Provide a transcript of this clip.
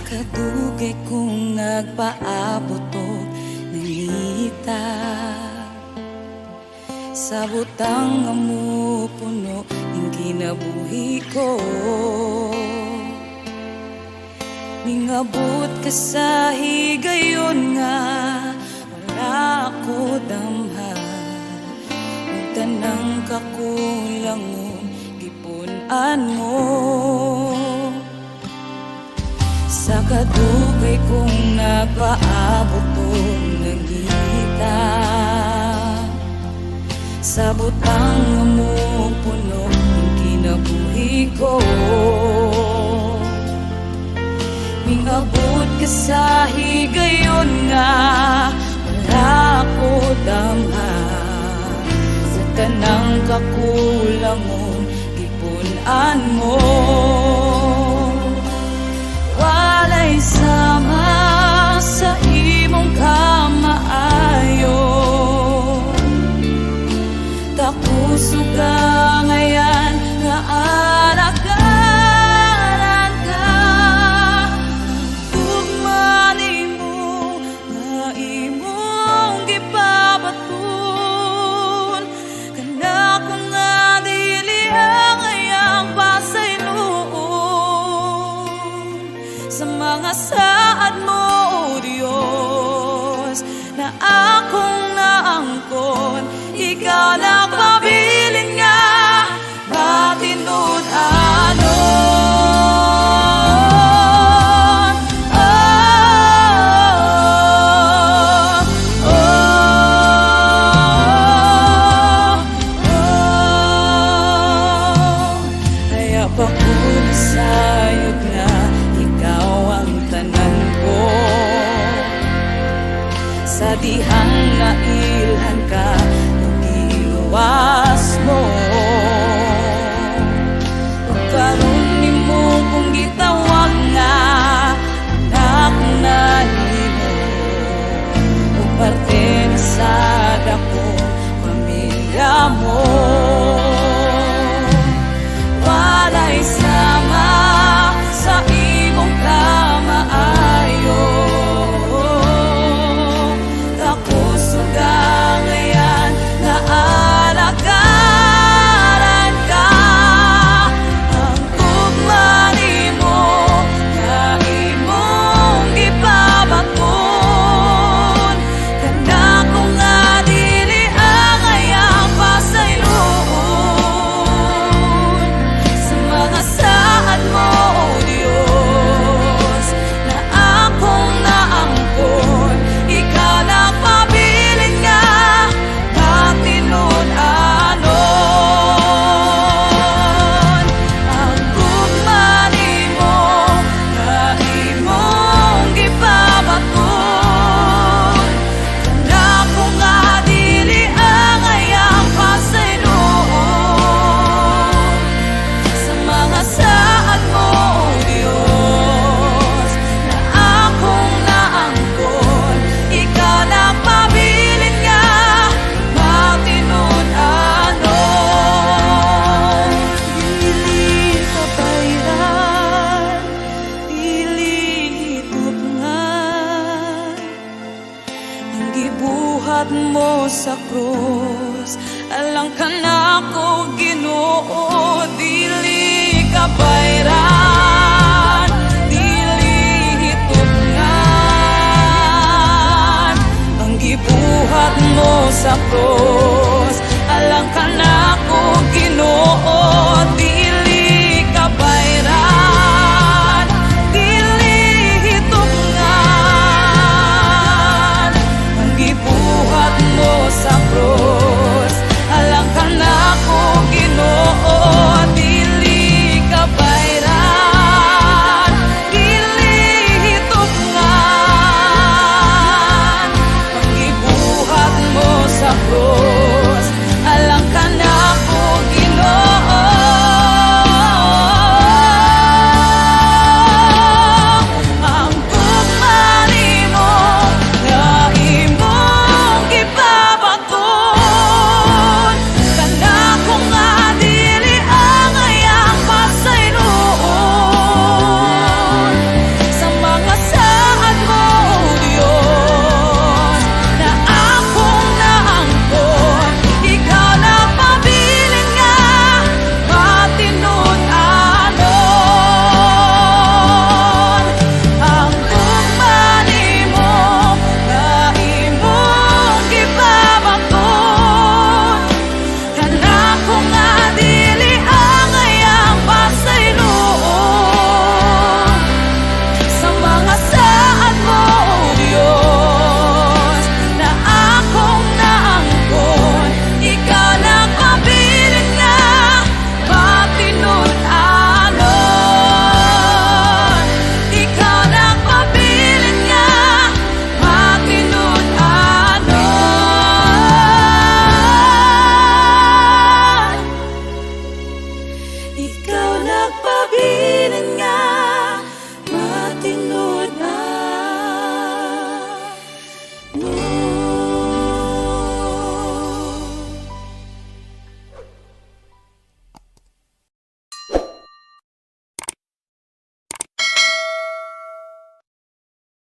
kadugay kong nagpaabot og nangita sa butang nga mupuno yung kinabuhi ko. Mingabot ka sa higayon nga wala ako damhan, ug tanang kakulangon gipunan mo. Sa kadugay kong nagpaabot og nangita sa butang nga mupuno yung kinabuhi ko. Mingabot ka sa higayon nga wala ako damhan, sa tanang kakulangon gipunan mo. Walay sama sa imong kamaayo, takusog ka ngayon nga alagaran ka. Tugman imo nga imong gipabaton, kana ko nga dili ang ayang pasayloon. Sa mga saad mo, O Diyos, na akong naangkon, ikaw na pabilin nga matinud-anon. Kaya pa ko nasayod nga ikaw ang tanan ko, sa dihang nailhan ka ug giluwas mo. Ug karon nimo kong gitawag nga anak na nimo, ug parte na sa dakong pamilya mo. Walay sama sa imong kamaayo, takusog ka ngayon nga alagaran ka. Ang tugma nimo nga imong gipabaton, kana ko nga dili ang ayang pasayloon. Sa mga saad mo, O Diyos, na akong naangkon, ikaw na pabilin nga matinud-anon. Ang tugma nimo nga imong gipabaton, kana ko nga dili ang ayang pasayloon. Sa mga saad mo, O Diyos, na akong naangkon, ikaw na pabilin nga matinud-anon. Dili kabayran, dili hitugnan, ang gibuhat mo sa krus, alang ka na ko Ginoo. Dili ka bayran,